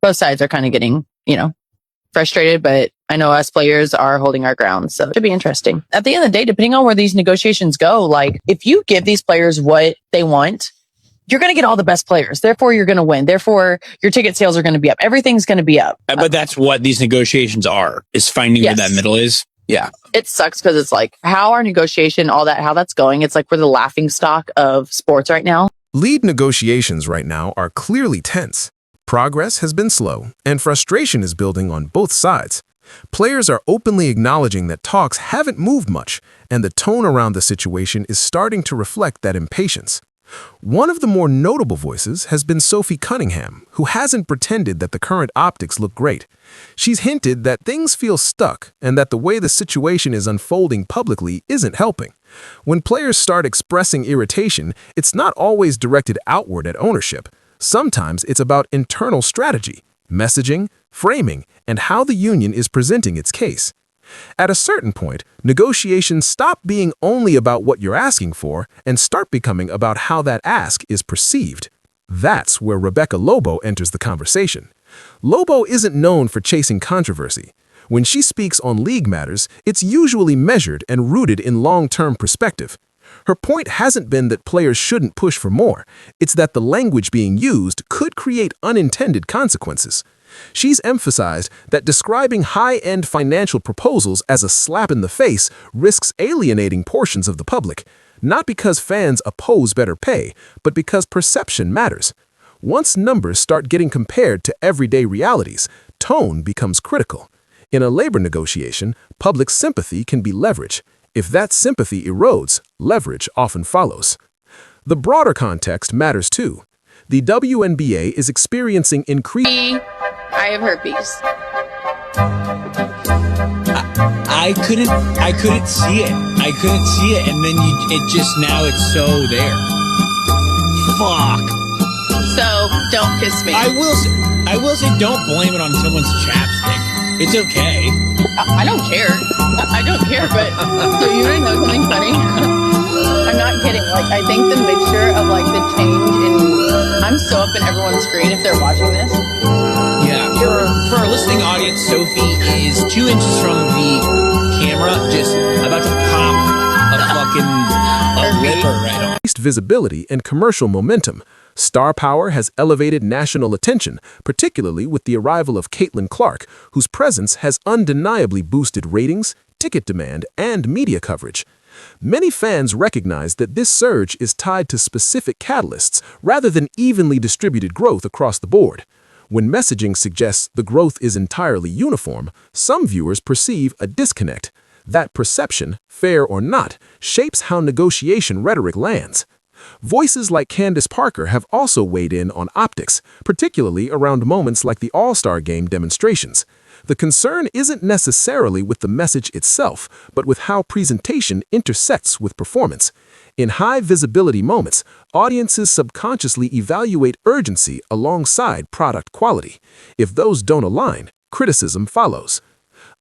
both sides are kind of getting, frustrated, but I know us players are holding our ground. So it should be interesting. At the end of the day, depending on where these negotiations go, like if you give these players what they want, you're going to get all the best players. Therefore, you're going to win. Therefore, your ticket sales are going to be up. Everything's going to be up. But that's what these negotiations are, is finding where that middle is. Yeah. It sucks because it's like how our negotiation, all that, how that's going. It's like we're the laughing stock of sports right now. League negotiations right now are clearly tense. Progress has been slow, and frustration is building on both sides. Players are openly acknowledging that talks haven't moved much, and the tone around the situation is starting to reflect that impatience. One of the more notable voices has been Sophie Cunningham, who hasn't pretended that the current optics look great. She's hinted that things feel stuck and that the way the situation is unfolding publicly isn't helping. When players start expressing irritation, it's not always directed outward at ownership. Sometimes it's about internal strategy, messaging, framing, and how the union is presenting its case. At a certain point, negotiations stop being only about what you're asking for and start becoming about how that ask is perceived. That's where Rebecca Lobo enters the conversation. Lobo isn't known for chasing controversy. When she speaks on league matters, it's usually measured and rooted in long-term perspective. Her point hasn't been that players shouldn't push for more. It's that the language being used could create unintended consequences. She's emphasized that describing high-end financial proposals as a slap in the face risks alienating portions of the public, not because fans oppose better pay, but because perception matters. Once numbers start getting compared to everyday realities, tone becomes critical. In a labor negotiation, public sympathy can be leverage. If that sympathy erodes, leverage often follows. The broader context matters too. The WNBA is experiencing increased... I have herpes. I couldn't see it. I couldn't see it, and then now it's so there. Fuck. So don't kiss me. I will say don't blame it on someone's chapstick. It's okay. I don't care. I don't care, but so you want to know something funny? I'm not kidding. Like, I think the mixture of like the change in, I'm so up in everyone's screen if they're watching this. Yeah, for our listening audience, Sophie is 2 inches from the camera, just about to pop a lipper right on. Visibility and commercial momentum. Star power has elevated national attention, particularly with the arrival of Caitlin Clark, whose presence has undeniably boosted ratings, ticket demand, and media coverage. Many fans recognize that this surge is tied to specific catalysts rather than evenly distributed growth across the board. When messaging suggests the growth is entirely uniform, some viewers perceive a disconnect. That perception, fair or not, shapes how negotiation rhetoric lands. Voices like Candace Parker have also weighed in on optics, particularly around moments like the All-Star Game demonstrations. The concern isn't necessarily with the message itself, but with how presentation intersects with performance. In high-visibility moments, audiences subconsciously evaluate urgency alongside product quality. If those don't align, criticism follows.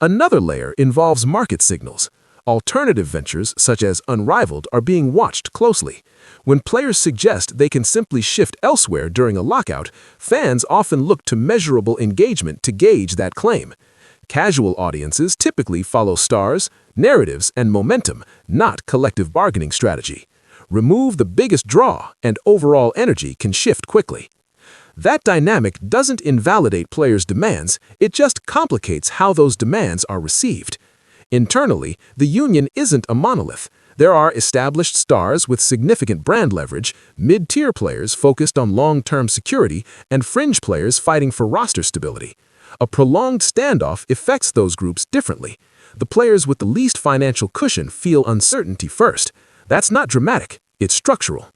Another layer involves market signals. Alternative ventures, such as Unrivaled, are being watched closely. When players suggest they can simply shift elsewhere during a lockout, fans often look to measurable engagement to gauge that claim. Casual audiences typically follow stars, narratives, and momentum, not collective bargaining strategy. Remove the biggest draw, and overall energy can shift quickly. That dynamic doesn't invalidate players' demands, it just complicates how those demands are received. Internally, the union isn't a monolith. There are established stars with significant brand leverage, mid-tier players focused on long-term security, and fringe players fighting for roster stability. A prolonged standoff affects those groups differently. The players with the least financial cushion feel uncertainty first. That's not dramatic, it's structural.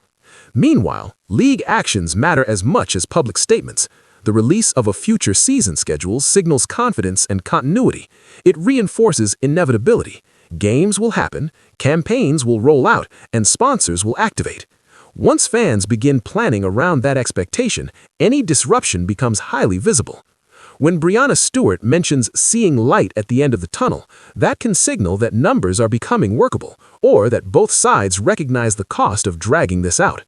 Meanwhile, league actions matter as much as public statements. The release of a future season schedule signals confidence and continuity. It reinforces inevitability. Games will happen, campaigns will roll out, and sponsors will activate. Once fans begin planning around that expectation, any disruption becomes highly visible. When Breanna Stewart mentions seeing light at the end of the tunnel, that can signal that numbers are becoming workable, or that both sides recognize the cost of dragging this out.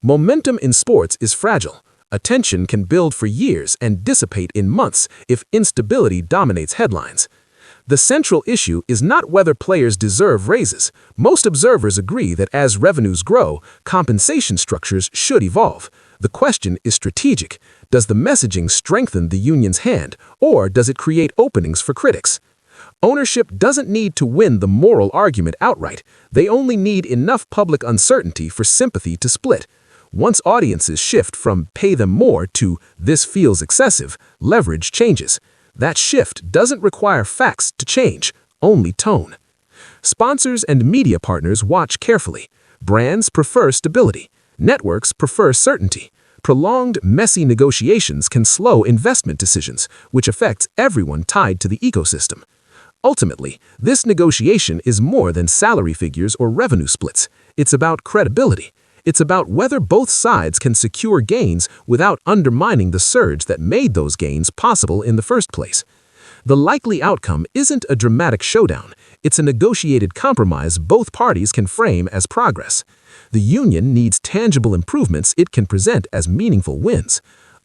Momentum in sports is fragile. Attention can build for years and dissipate in months if instability dominates headlines. The central issue is not whether players deserve raises. Most observers agree that as revenues grow, compensation structures should evolve. The question is strategic. Does the messaging strengthen the union's hand, or does it create openings for critics? Ownership doesn't need to win the moral argument outright. They only need enough public uncertainty for sympathy to split. Once audiences shift from "pay them more" to "this feels excessive," leverage changes. That shift doesn't require facts to change, only tone. Sponsors and media partners watch carefully. Brands prefer stability. Networks prefer certainty. Prolonged, messy negotiations can slow investment decisions, which affects everyone tied to the ecosystem. Ultimately, this negotiation is more than salary figures or revenue splits. It's about credibility. It's about whether both sides can secure gains without undermining the surge that made those gains possible in the first place. The likely outcome isn't a dramatic showdown. It's a negotiated compromise both parties can frame as progress. The union needs tangible improvements it can present as meaningful wins.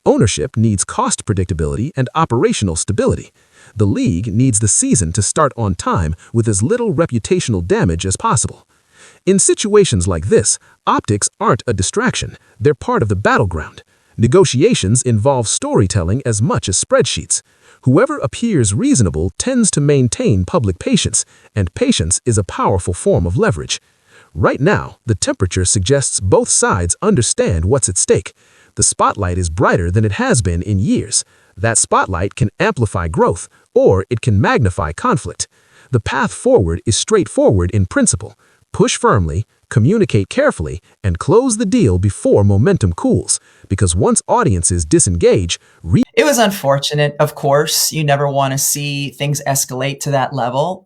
Ownership needs cost predictability and operational stability. The league needs the season to start on time with as little reputational damage as possible. In situations like this, optics aren't a distraction. They're part of the battleground. Negotiations involve storytelling as much as spreadsheets. Whoever appears reasonable tends to maintain public patience, and patience is a powerful form of leverage. Right now, the temperature suggests both sides understand what's at stake. The spotlight is brighter than it has been in years. That spotlight can amplify growth, or it can magnify conflict. The path forward is straightforward in principle. Push firmly, communicate carefully, and close the deal before momentum cools. Because once audiences disengage, it was unfortunate, of course. You never want to see things escalate to that level.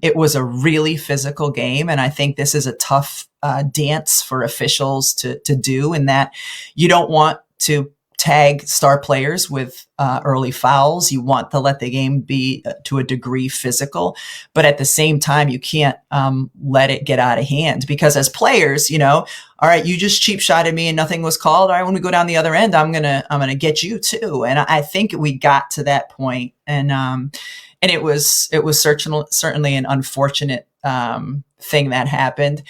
It was a really physical game, and I think this is a tough dance for officials to do, in that you don't want to tag star players with early fouls. You want to let the game be to a degree physical, but at the same time, you can't let it get out of hand, because as players, all right, you just cheap shotted me and nothing was called. All right, when we go down the other end, I'm gonna get you too. And I think we got to that point, and it was certainly an unfortunate thing that happened.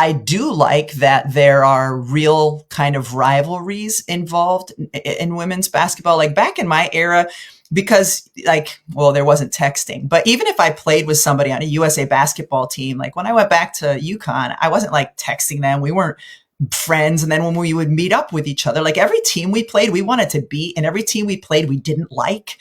I do like that there are real kind of rivalries involved in women's basketball. Like back in my era, because there wasn't texting, but even if I played with somebody on a USA basketball team, like when I went back to UConn, I wasn't like texting them. We weren't friends. And then when we would meet up with each other, like every team we played, we wanted to beat, and every team we played, we didn't like.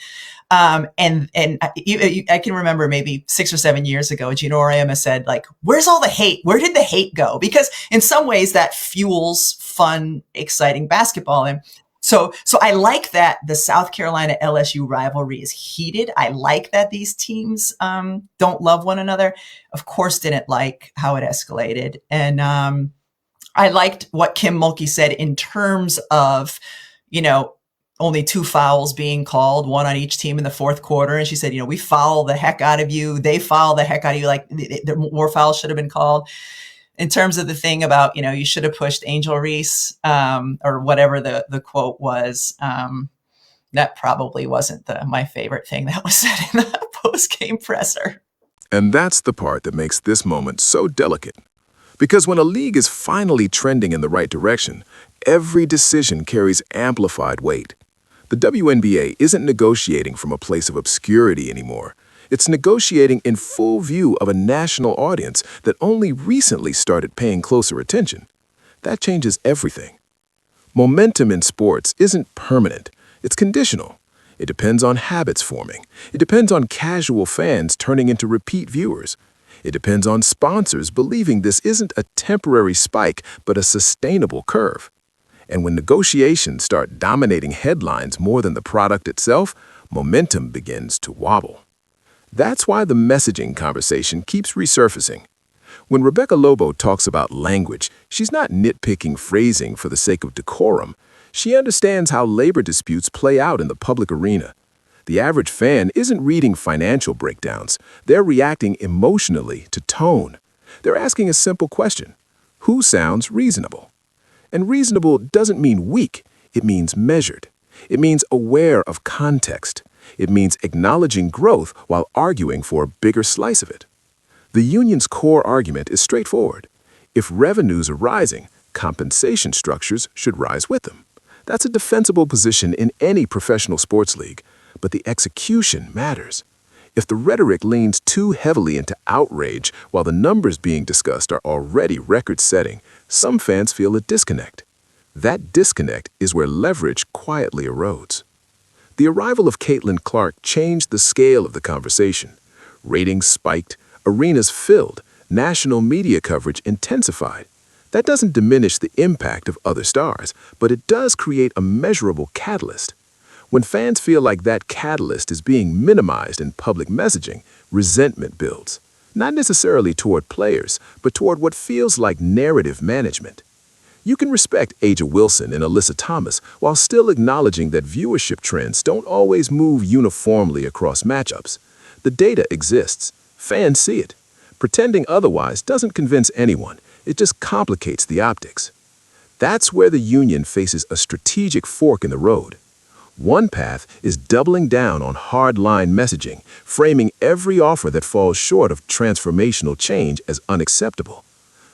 And I can remember maybe 6 or 7 years ago, Gino Auriemma said, like, where's all the hate? Where did the hate go? Because in some ways that fuels fun, exciting basketball. And so I like that the South Carolina LSU rivalry is heated. I like that these teams don't love one another. Of course, didn't like how it escalated. And I liked what Kim Mulkey said in terms of, only 2 fouls being called, 1 on each team in the fourth quarter. And she said, we foul the heck out of you. They foul the heck out of you. Like more fouls should have been called. In terms of the thing about, you should have pushed Angel Reese, or whatever the quote was. That probably wasn't my favorite thing that was said in the post-game presser. And that's the part that makes this moment so delicate. Because when a league is finally trending in the right direction, every decision carries amplified weight. The WNBA isn't negotiating from a place of obscurity anymore. It's negotiating in full view of a national audience that only recently started paying closer attention. That changes everything. Momentum in sports isn't permanent. It's conditional. It depends on habits forming. It depends on casual fans turning into repeat viewers. It depends on sponsors believing this isn't a temporary spike, but a sustainable curve. And when negotiations start dominating headlines more than the product itself, momentum begins to wobble. That's why the messaging conversation keeps resurfacing. When Rebecca Lobo talks about language, she's not nitpicking phrasing for the sake of decorum. She understands how labor disputes play out in the public arena. The average fan isn't reading financial breakdowns. They're reacting emotionally to tone. They're asking a simple question: who sounds reasonable? And reasonable doesn't mean weak. It means measured. It means aware of context. It means acknowledging growth while arguing for a bigger slice of it. The union's core argument is straightforward. If revenues are rising, compensation structures should rise with them. That's a defensible position in any professional sports league, but the execution matters. If the rhetoric leans too heavily into outrage while the numbers being discussed are already record-setting, some fans feel a disconnect. That disconnect is where leverage quietly erodes. The arrival of Caitlin Clark changed the scale of the conversation. Ratings spiked, arenas filled, national media coverage intensified. That doesn't diminish the impact of other stars, but it does create a measurable catalyst. When fans feel like that catalyst is being minimized in public messaging, resentment builds. Not necessarily toward players, but toward what feels like narrative management. You can respect Aja Wilson and Alyssa Thomas while still acknowledging that viewership trends don't always move uniformly across matchups. The data exists. Fans see it. Pretending otherwise doesn't convince anyone. It just complicates the optics. That's where the union faces a strategic fork in the road. One path is doubling down on hard-line messaging, framing every offer that falls short of transformational change as unacceptable.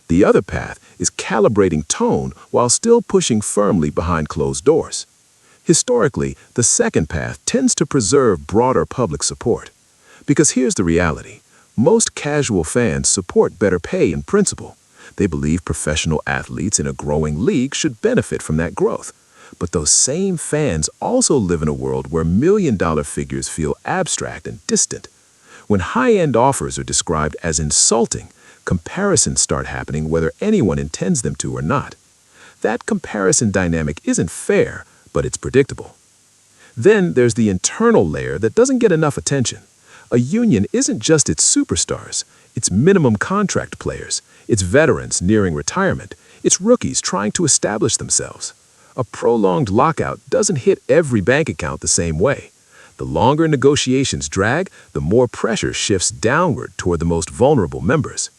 The other path is calibrating tone while still pushing firmly behind closed doors. Historically, the second path tends to preserve broader public support. Because here's the reality. Most casual fans support better pay in principle. They believe professional athletes in a growing league should benefit from that growth. But those same fans also live in a world where million-dollar figures feel abstract and distant. When high-end offers are described as insulting, comparisons start happening whether anyone intends them to or not. That comparison dynamic isn't fair, but it's predictable. Then there's the internal layer that doesn't get enough attention. A union isn't just its superstars, it's minimum contract players, it's veterans nearing retirement, it's rookies trying to establish themselves. A prolonged lockout doesn't hit every bank account the same way. The longer negotiations drag, the more pressure shifts downward toward the most vulnerable members.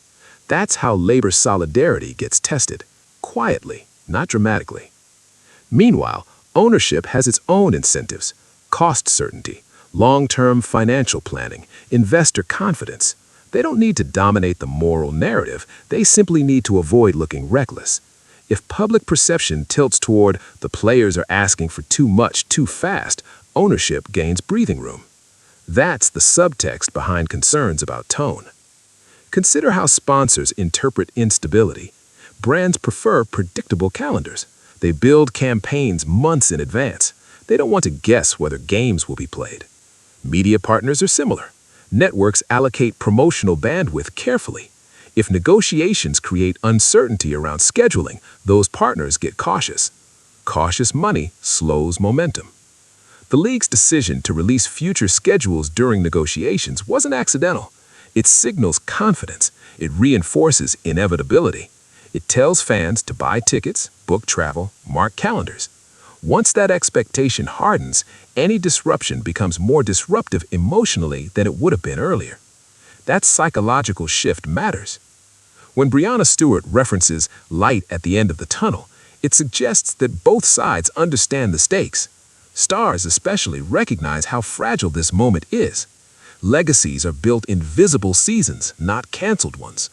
That's how labor solidarity gets tested, quietly, not dramatically. Meanwhile, ownership has its own incentives: cost certainty, long-term financial planning, investor confidence. They don't need to dominate the moral narrative, they simply need to avoid looking reckless. If public perception tilts toward the players are asking for too much too fast, ownership gains breathing room. That's the subtext behind concerns about tone. Consider how sponsors interpret instability. Brands prefer predictable calendars. They build campaigns months in advance. They don't want to guess whether games will be played. Media partners are similar. Networks allocate promotional bandwidth carefully. If negotiations create uncertainty around scheduling, those partners get cautious. Cautious money slows momentum. The league's decision to release future schedules during negotiations wasn't accidental. It signals confidence. It reinforces inevitability. It tells fans to buy tickets, book travel, mark calendars. Once that expectation hardens, any disruption becomes more disruptive emotionally than it would have been earlier. That psychological shift matters. When Breanna Stewart references light at the end of the tunnel, it suggests that both sides understand the stakes. Stars especially recognize how fragile this moment is. Legacies are built in visible seasons, not canceled ones.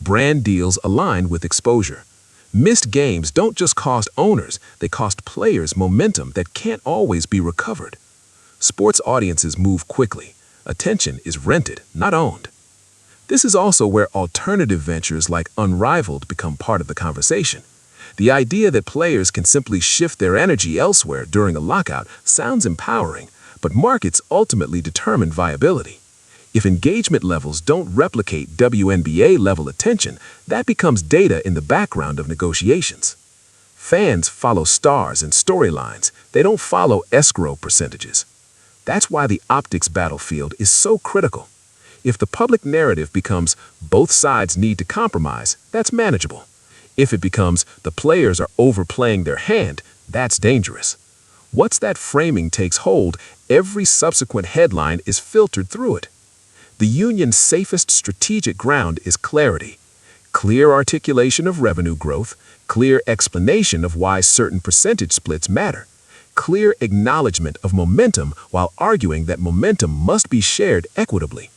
Brand deals align with exposure. Missed games don't just cost owners, they cost players momentum that can't always be recovered. Sports audiences move quickly. Attention is rented, not owned. This is also where alternative ventures like Unrivaled become part of the conversation. The idea that players can simply shift their energy elsewhere during a lockout sounds empowering, but markets ultimately determine viability. If engagement levels don't replicate WNBA-level attention, that becomes data in the background of negotiations. Fans follow stars and storylines. They don't follow escrow percentages. That's why the optics battlefield is so critical. If the public narrative becomes both sides need to compromise, that's manageable. If it becomes the players are overplaying their hand, that's dangerous. Once that framing takes hold, every subsequent headline is filtered through it. The union's safest strategic ground is clarity. Clear articulation of revenue growth, clear explanation of why certain percentage splits matter. clear acknowledgement of momentum while arguing that momentum must be shared equitably.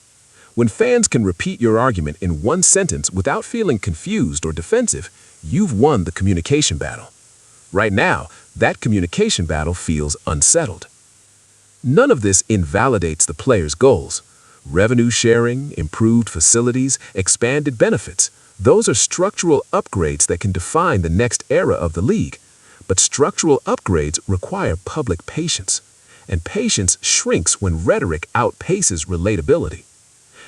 When fans can repeat your argument in one sentence without feeling confused or defensive, you've won the communication battle. Right now, that communication battle feels unsettled. None of this invalidates the players' goals. Revenue sharing, improved facilities, expanded benefits, those are structural upgrades that can define the next era of the league. But structural upgrades require public patience, and patience shrinks when rhetoric outpaces relatability.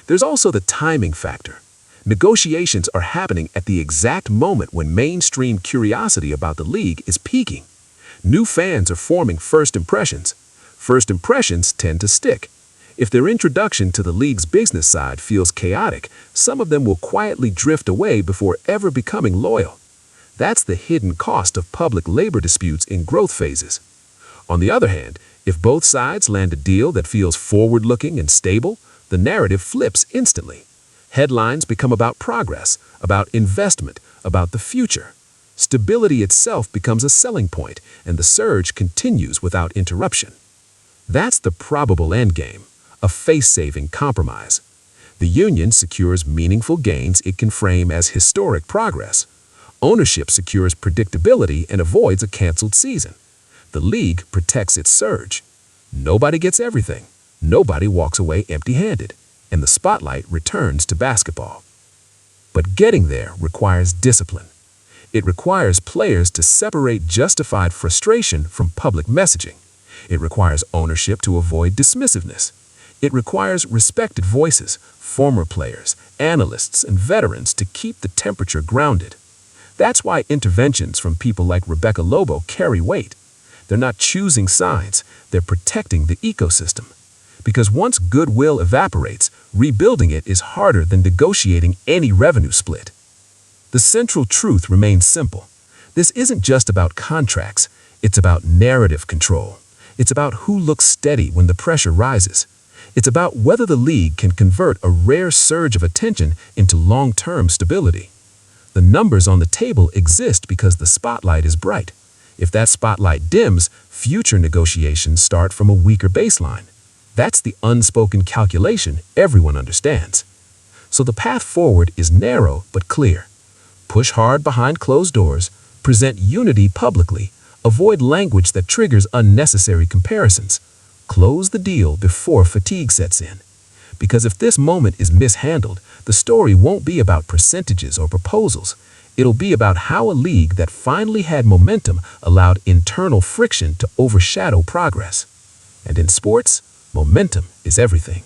There's also the timing factor. Negotiations are happening at the exact moment when mainstream curiosity about the league is peaking. New fans are forming first impressions. First impressions tend to stick. If their introduction to the league's business side feels chaotic, some of them will quietly drift away before ever becoming loyal. That's the hidden cost of public labor disputes in growth phases. On the other hand, if both sides land a deal that feels forward-looking and stable, the narrative flips instantly. Headlines become about progress, about investment, about the future. Stability itself becomes a selling point, and the surge continues without interruption. That's the probable endgame, a face-saving compromise. The union secures meaningful gains it can frame as historic progress. Ownership secures predictability and avoids a canceled season. The league protects its surge. Nobody gets everything. Nobody walks away empty-handed, and the spotlight returns to basketball. But getting there requires discipline. It requires players to separate justified frustration from public messaging. It requires ownership to avoid dismissiveness. It requires respected voices, former players, analysts, and veterans to keep the temperature grounded. That's why interventions from people like Rebecca Lobo carry weight. They're not choosing sides, they're protecting the ecosystem. Because once goodwill evaporates, rebuilding it is harder than negotiating any revenue split. The central truth remains simple. This isn't just about contracts, it's about narrative control. It's about who looks steady when the pressure rises. It's about whether the league can convert a rare surge of attention into long-term stability. The numbers on the table exist because the spotlight is bright. If that spotlight dims, future negotiations start from a weaker baseline. That's the unspoken calculation everyone understands. So the path forward is narrow but clear. Push hard behind closed doors, present unity publicly, avoid language that triggers unnecessary comparisons, close the deal before fatigue sets in. Because if this moment is mishandled, the story won't be about percentages or proposals. It'll be about how a league that finally had momentum allowed internal friction to overshadow progress. And in sports, momentum is everything.